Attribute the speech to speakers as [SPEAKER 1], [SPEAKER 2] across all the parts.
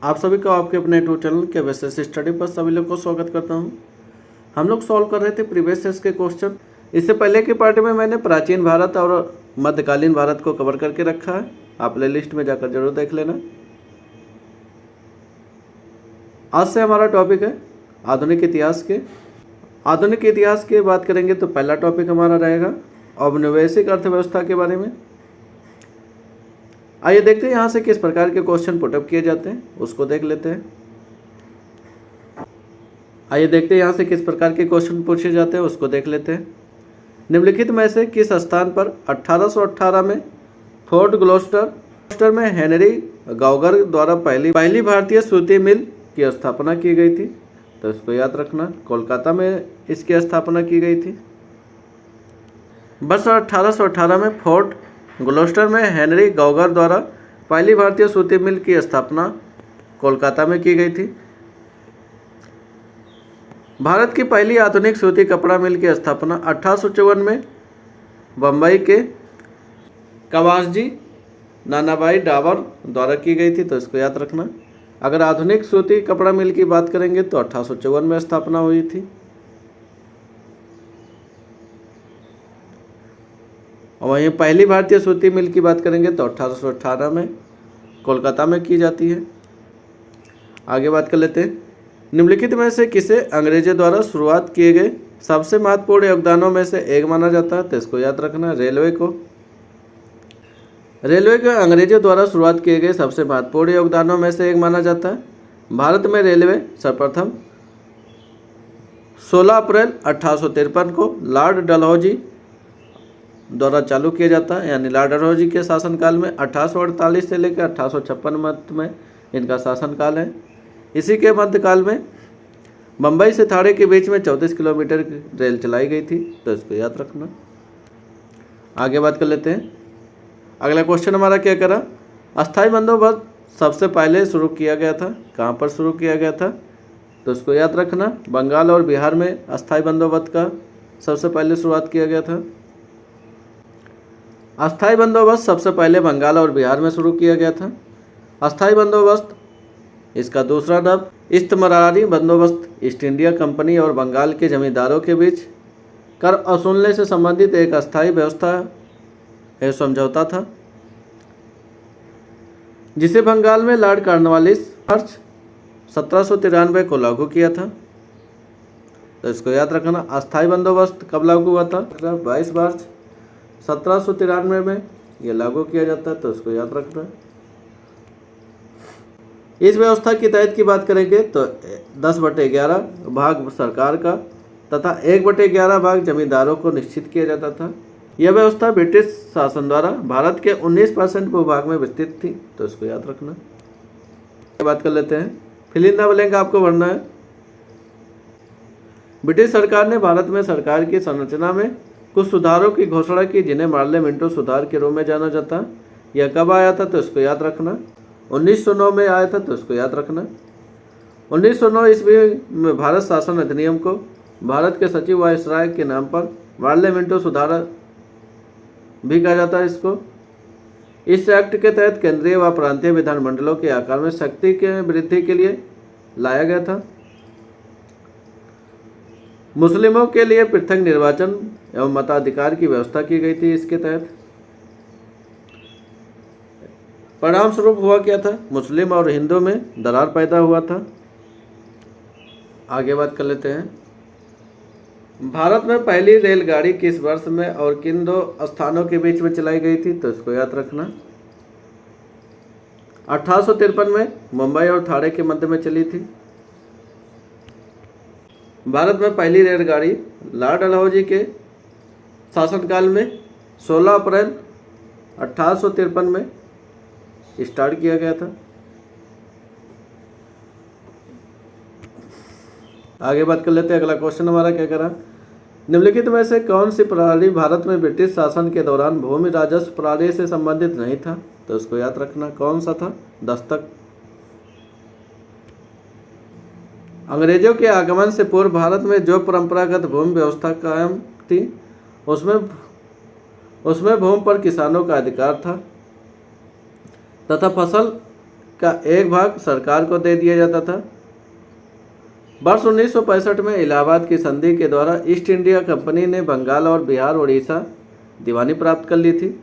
[SPEAKER 1] आप सभी को आपके अपने यूट्यूब चैनल के बेसिस स्टडी पर सभी लोग को स्वागत करता हूं। हम लोग सॉल्व कर रहे थे प्रीवियस ईयर्स के क्वेश्चन। इससे पहले के पार्ट में मैंने प्राचीन भारत और मध्यकालीन भारत को कवर करके रखा है। आप प्ले लिस्ट में जाकर जरूर देख लेना। आज से हमारा टॉपिक है आधुनिक इतिहास के। आधुनिक इतिहास की बात करेंगे तो पहला टॉपिक हमारा रहेगा औपनिवेशिक अर्थव्यवस्था के बारे में। आइए देखते हैं यहाँ से किस प्रकार के क्वेश्चन पुटअप किए जाते हैं, उसको देख लेते हैं। आइए देखते हैं यहाँ से किस प्रकार के क्वेश्चन पूछे जाते हैं, उसको देख लेते हैं। निम्नलिखित में से किस स्थान पर 1818 में फोर्ट ग्लौस्टर में हेनरी गॉगर द्वारा पहली भारतीय सूती मिल की स्थापना की गई थी? तो इसको याद रखना, कोलकाता में इसकी स्थापना की गई थी। वर्ष 1818 में फोर्ट ग्लौस्टर में हेनरी गॉगर द्वारा पहली भारतीय सूती मिल की स्थापना कोलकाता में की गई थी। भारत की पहली आधुनिक सूती कपड़ा मिल की स्थापना 1854 में बम्बई के कवासजी नानाभाई डाबर द्वारा की गई थी। तो इसको याद रखना। अगर आधुनिक सूती कपड़ा मिल की बात करेंगे तो 1854 में स्थापना हुई थी। और वहीं पहली भारतीय सूती मिल की बात करेंगे तो 1818 में कोलकाता में की जाती है। आगे बात कर लेते हैं। निम्नलिखित में से किसे अंग्रेजों द्वारा शुरुआत किए गए सबसे महत्वपूर्ण योगदानों में से एक माना जाता है? तो इसको याद रखना, रेलवे को। रेलवे के अंग्रेजों द्वारा शुरुआत किए गए सबसे महत्वपूर्ण योगदानों में से एक माना जाता है। भारत में रेलवे सर्वप्रथम 16 अप्रैल 1853 को लॉर्ड डलहौजी द्वारा चालू किया जाता है। यानी लॉर्ड डलहौजी के शासनकाल में 1848 से लेकर 1856 मध्य में इनका शासनकाल है। इसी के मध्यकाल में बम्बई से थाने के बीच में 34 किलोमीटर की रेल चलाई गई थी। तो इसको याद रखना। आगे बात कर लेते हैं। अगला क्वेश्चन हमारा क्या करा? अस्थाई बंदोबस्त सबसे पहले शुरू किया गया था, कहाँ पर शुरू किया गया था? तो इसको याद रखना, बंगाल और बिहार में अस्थाई बंदोबस्त का सबसे पहले शुरुआत किया गया था। अस्थाई बंदोबस्त सबसे पहले बंगाल और बिहार में शुरू किया गया था। अस्थाई बंदोबस्त, इसका दूसरा नाम इस्तमरारी बंदोबस्त, ईस्ट इंडिया कंपनी और बंगाल के जमींदारों के बीच कर वसूलने से संबंधित एक अस्थायी व्यवस्था है समझौता था, जिसे बंगाल में लॉर्ड कॉर्नवालिस मार्च 1793 को लागू किया था। तो इसको याद रखना। अस्थायी बंदोबस्त कब लागू हुआ था? 22 मार्च 1793 में यह लागू किया जाता है। तो इसको याद रखना। इस व्यवस्था के तहत की बात करेंगे तो 10/11 भाग सरकार का तथा 1/11 भाग जमींदारों को निश्चित किया जाता था। यह व्यवस्था ब्रिटिश शासन द्वारा भारत के 19% भूभाग में विस्तृत थी। तो इसको याद रखना। बात कर लेते हैं। फिल इन द ब्लैंक आपको भरना है। ब्रिटिश सरकार ने भारत में सरकार की संरचना में कुछ सुधारों की घोषणा की, जिन्हें मार्ले मिंटो सुधार के रूप में जाना जाता है। यह कब आया था? तो इसको याद रखना। 1909 में आया था। तो इसको याद रखना। 1909 ईस्वी में भारत शासन अधिनियम को भारत के सचिव वायसराय के नाम पर मार्ले मिंटो सुधार भी कहा जाता है इसको। इस एक्ट के तहत केंद्रीय व प्रांतीय विधानमंडलों के आकार में शक्ति के वृद्धि के लिए लाया गया था। मुस्लिमों के लिए पृथक निर्वाचन एवं मताधिकार की व्यवस्था की गई थी। इसके तहत परिणाम स्वरूप हुआ क्या था? मुस्लिम और हिंदू में दरार पैदा हुआ था। आगे बात कर लेते हैं। भारत में पहली रेलगाड़ी किस वर्ष में और किन दो स्थानों के बीच में चलाई गई थी? तो इसको याद रखना। 1853 में मुंबई और थाने के मध्य में चली थी। भारत में पहली रेलगाड़ी लॉर्ड डलहौजी के शासनकाल में 16 अप्रैल 1853 में स्टार्ट किया गया था। आगे बात कर लेते हैं। अगला क्वेश्चन हमारा क्या करा? निम्नलिखित में से कौन सी प्रणाली भारत में ब्रिटिश शासन के दौरान भूमि राजस्व प्रणाली से संबंधित नहीं था? तो इसको याद रखना। कौन सा था? दस्तक। अंग्रेजों के आगमन से पूर्व भारत में जो परंपरागत भूमि व्यवस्था कायम थी, उसमें भूमि पर किसानों का अधिकार था तथा फसल का एक भाग सरकार को दे दिया जाता था। वर्ष 1965 में इलाहाबाद की संधि के द्वारा ईस्ट इंडिया कंपनी ने बंगाल और बिहार उड़ीसा दीवानी प्राप्त कर ली थी।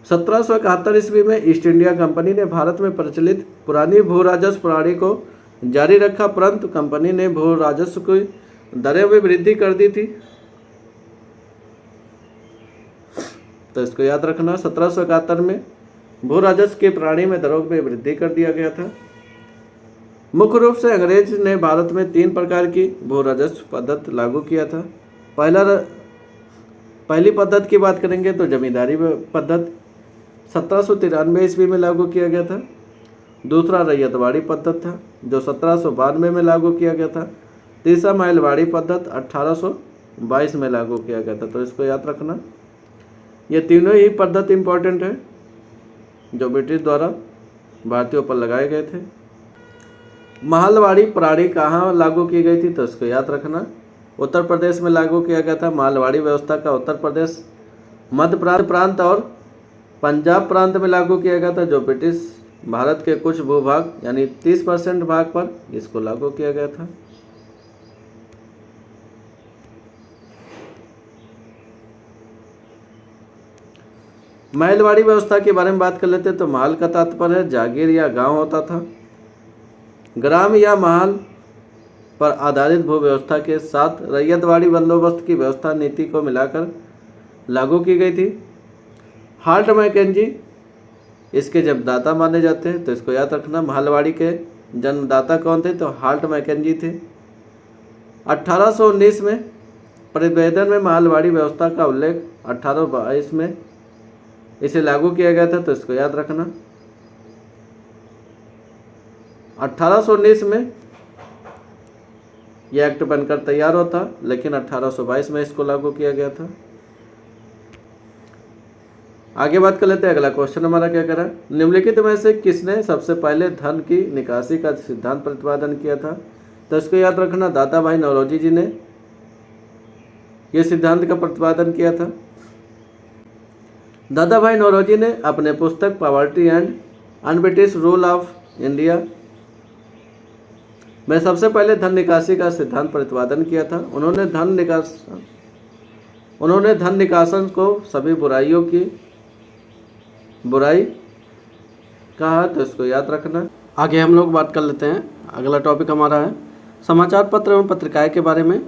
[SPEAKER 1] सत्रह सौ 71 ईस्वी में ईस्ट इंडिया कंपनी ने भारत में प्रचलित पुरानी भू राजस्व प्रणाली को जारी रखा, परंतु कंपनी ने भू राजस्व की दरें में वृद्धि कर दी थी। तो इसको याद रखना, 1771 में भू राजस्व की प्रणाली में दरों में वृद्धि कर दिया गया था। मुख्य रूप से अंग्रेज ने भारत में 3 प्रकार की भू राजस्व पद्धति लागू किया था। पहली पद्धति की बात करेंगे तो जमींदारी पद्धति 1793 ईस्वी में लागू किया गया था। दूसरा रैयतवाड़ी पद्धति था जो 1792 में लागू किया गया था। तीसरा महलवाड़ी पद्धति 1822 में लागू किया गया था। तो इसको याद रखना, ये तीनों ही पद्धति इम्पोर्टेंट है जो ब्रिटिश द्वारा भारतीयों पर लगाए गए थे। महलवाड़ी प्रणाली कहाँ लागू की गई थी? तो इसको याद रखना, उत्तर प्रदेश में लागू किया गया था। महलवाड़ी व्यवस्था का उत्तर प्रदेश, मध्य प्रांत और पंजाब प्रांत में लागू किया गया था, जो ब्रिटिश भारत के कुछ भूभाग यानी 30% भाग पर इसको लागू किया गया था। महलवाड़ी व्यवस्था के बारे में बात कर लेते हैं। तो महल का तात्पर्य है जागीर या गांव होता था। ग्राम या महल पर आधारित भू व्यवस्था के साथ रैयतवाड़ी बंदोबस्त की व्यवस्था नीति को मिलाकर लागू की गई थी। हार्ट मैकेंजी इसके जन्मदाता माने जाते हैं। तो इसको याद रखना, महलवाड़ी के जन्मदाता कौन थे? तो हार्ट मैकेंजी थे। 1819 में प्रतिवेदन में महलवाड़ी व्यवस्था का उल्लेख 1822 में इसे लागू किया गया था। तो इसको याद रखना, 1819 में यह एक्ट बनकर तैयार होता, लेकिन 1822 में इसको लागू किया गया था। आगे बात कर लेते हैं। अगला क्वेश्चन हमारा क्या कह रहा है, निम्नलिखित में से किसने सबसे पहले धन की निकासी का सिद्धांत प्रतिपादन किया था? तो इसको याद रखना, दादा भाई नौरोजी जी ने यह सिद्धांत का प्रतिपादन किया था। दादा भाई नौरोजी ने अपने पुस्तक poverty and un-British rule of India में सबसे पहले धन निकासी का सिद्धांत प्रतिपादन किया था। उन्होंने धन निकासन को सभी बुराइयों की बुराई कहा। तो इसको याद रखना। आगे हम लोग बात कर लेते हैं। अगला टॉपिक हमारा है समाचार पत्र एवं पत्रिकाएं के बारे में।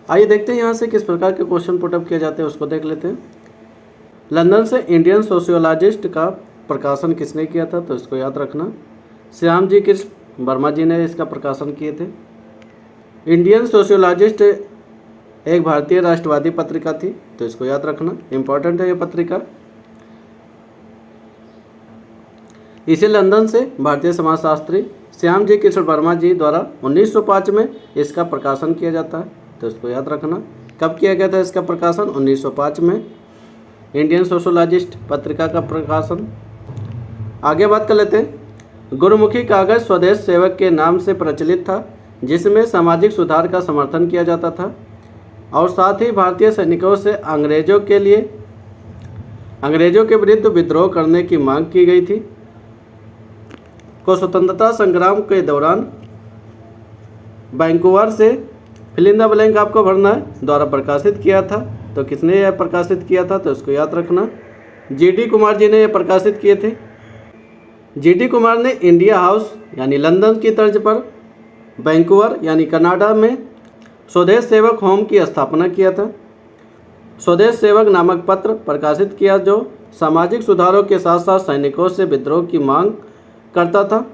[SPEAKER 1] आइए देखते हैं यहाँ से किस प्रकार के क्वेश्चन पुटअप किए जाते हैं, उसको देख लेते हैं। लंदन से इंडियन सोशियोलॉजिस्ट का प्रकाशन किसने किया था? तो इसको याद रखना, श्याम जी कृष्ण वर्मा जी ने इसका प्रकाशन किए थे। इंडियन सोशियोलॉजिस्ट एक भारतीय राष्ट्रवादी पत्रिका थी। तो इसको याद रखना, इम्पोर्टेंट है ये पत्रिका। इसे लंदन से भारतीय समाजशास्त्री श्याम जी कृष्ण वर्मा जी द्वारा 1905 में इसका प्रकाशन किया जाता है। तो इसको याद रखना, कब किया गया था इसका प्रकाशन? 1905 में इंडियन सोशियोलॉजिस्ट पत्रिका का प्रकाशन। आगे बात कर लेते हैं। गुरुमुखी कागज स्वदेश सेवक के नाम से प्रचलित था, जिसमें सामाजिक सुधार का समर्थन किया जाता था और साथ ही भारतीय सैनिकों से अंग्रेजों के विरुद्ध विद्रोह करने की मांग की गई थी। को स्वतंत्रता संग्राम के दौरान वैंकूवर से फिल इन द ब्लैंक आपको भरना है द्वारा प्रकाशित किया था। तो किसने यह प्रकाशित किया था? तो इसको याद रखना, जीडी कुमार जी ने यह प्रकाशित किए थे। जीडी कुमार ने इंडिया हाउस यानी लंदन की तर्ज पर वैंकूवर यानी कनाडा में स्वदेश सेवक होम की स्थापना किया था। स्वदेश सेवक नामक पत्र प्रकाशित किया जो सामाजिक सुधारों के साथ साथ सैनिकों से विद्रोह की मांग करता था।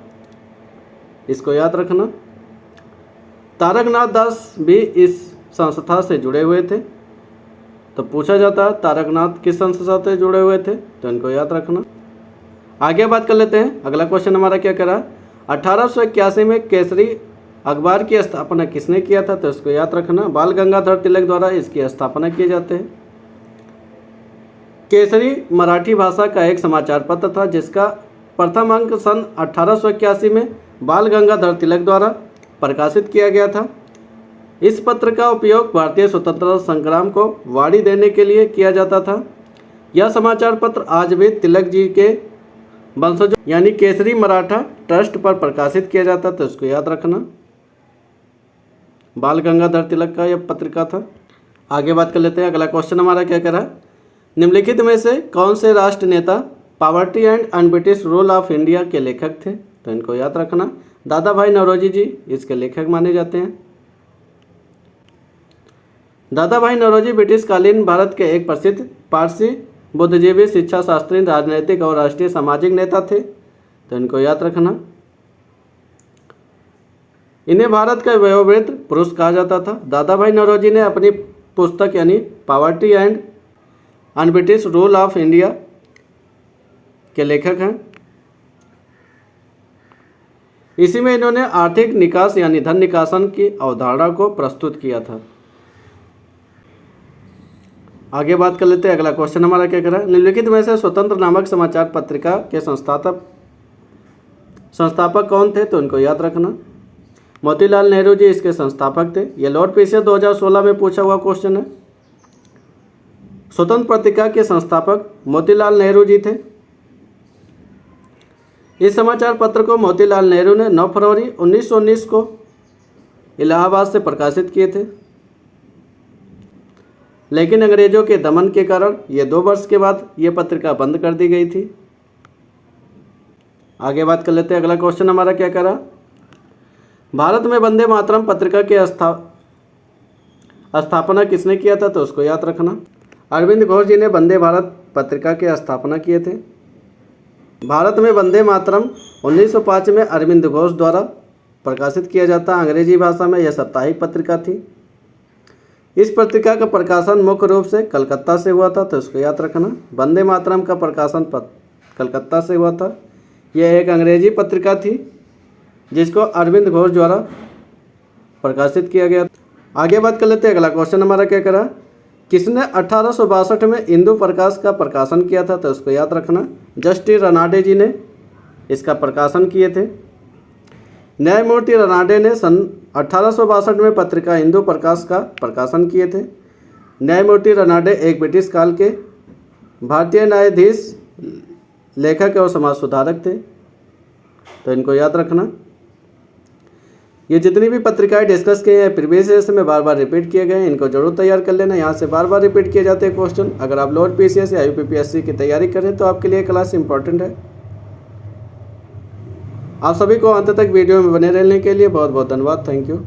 [SPEAKER 1] इसको याद रखना। तारकनाथ दास भी इस संस्था से जुड़े हुए थे। तो पूछा जाता है तारकनाथ किस संस्था से जुड़े हुए थे? तो इनको याद रखना। आगे बात कर लेते हैं। अगला क्वेश्चन हमारा क्या कह रहा है, 1881 में केसरी अखबार की स्थापना किसने किया था? तो इसको याद रखना, बाल गंगाधर तिलक द्वारा इसकी स्थापना किए जाते हैं। केसरी मराठी भाषा का एक समाचार पत्र था जिसका प्रथम अंक सन 1881 में बाल गंगाधर तिलक द्वारा प्रकाशित किया गया था। इस पत्र का उपयोग भारतीय स्वतंत्रता संग्राम को वाणी देने के लिए किया जाता था। यह समाचार पत्र आज भी तिलक जी के वंशजों यानी केसरी मराठा ट्रस्ट पर प्रकाशित किया जाता था, इसको याद रखना। बाल गंगाधर तिलक का यह पत्रिका था। आगे बात कर लेते हैं। अगला क्वेश्चन हमारा क्या कह रहा है, निम्नलिखित में से कौन से राष्ट्र नेता poverty and un-British rule of India के लेखक थे? तो इनको याद रखना। दादा भाई नौरोजी जी इसके लेखक माने जाते हैं। दादा भाई नौरोजी ब्रिटिश कालीन भारत के एक प्रसिद्ध पारसी बुद्धिजीवी, शिक्षा शास्त्री, राजनीतिक और राष्ट्रीय सामाजिक नेता थे, तो इनको याद रखना। इन्हें भारत का वयोवृद्ध पुरुष कहा जाता था। दादा भाई नौरोजी ने अपनी पुस्तक यानी poverty and un-British rule of India के लेखक हैं। इसी में इन्होंने आर्थिक निकास यानी धन निकासन की अवधारणा को प्रस्तुत किया था। आगे बात कर लेते हैं। अगला क्वेश्चन हमारा क्या कह रहा है, निम्नलिखित में से स्वतंत्र नामक समाचार पत्रिका के संस्थापक कौन थे? तो इनको याद रखना। मोतीलाल नेहरू जी इसके संस्थापक थे। यह लॉर्ड पीसीएस 2016 में पूछा हुआ क्वेश्चन है। स्वतंत्र पत्रिका के संस्थापक मोतीलाल नेहरू जी थे। इस समाचार पत्र को मोतीलाल नेहरू ने 9 फरवरी 1919 को इलाहाबाद से प्रकाशित किए थे, लेकिन अंग्रेजों के दमन के कारण ये 2 वर्ष के बाद ये पत्रिका बंद कर दी गई थी। आगे बात कर लेते हैं। अगला क्वेश्चन हमारा क्या कह रहा, भारत में वंदे मातरम पत्रिका के स्थापना किसने किया था? तो उसको याद रखना। अरविंद घोष जी ने वंदे भारत पत्रिका की स्थापना किए थे। भारत में वंदे मातरम 1905 में अरविंद घोष द्वारा प्रकाशित किया जाता अंग्रेजी भाषा में यह साप्ताहिक पत्रिका थी। इस पत्रिका का प्रकाशन मुख्य रूप से कलकत्ता से हुआ था, तो इसको याद रखना। वंदे मातरम का प्रकाशन कलकत्ता से हुआ था। यह एक अंग्रेजी पत्रिका थी जिसको अरविंद घोष द्वारा प्रकाशित किया गया। आगे बात कर लेते हैं। अगला क्वेश्चन हमारा क्या करा, किसने 1862 में इंदु प्रकाश का प्रकाशन किया था? तो उसको याद रखना। जस्टिस रनाडे जी ने इसका प्रकाशन किए थे। न्यायमूर्ति रनाडे ने सन 1862 में पत्रिका इंदु प्रकाश का प्रकाशन किए थे। न्यायमूर्ति रनाडे एक ब्रिटिश काल के भारतीय न्यायाधीश, लेखक और समाज सुधारक थे, तो इनको याद रखना। ये जितनी भी पत्रिकाएं डिस्कस किए हैं प्रीवियस ईयर में बार बार रिपीट किए गए हैं, इनको जरूर तैयार कर लेना। यहाँ से बार बार रिपीट किए जाते हैं क्वेश्चन। अगर आप लॉर्ड पीसीएस या यूपीपीएससी की तैयारी करें तो आपके लिए क्लास इंपॉर्टेंट है। आप सभी को अंत तक वीडियो में बने रहने के लिए बहुत बहुत धन्यवाद। Thank you.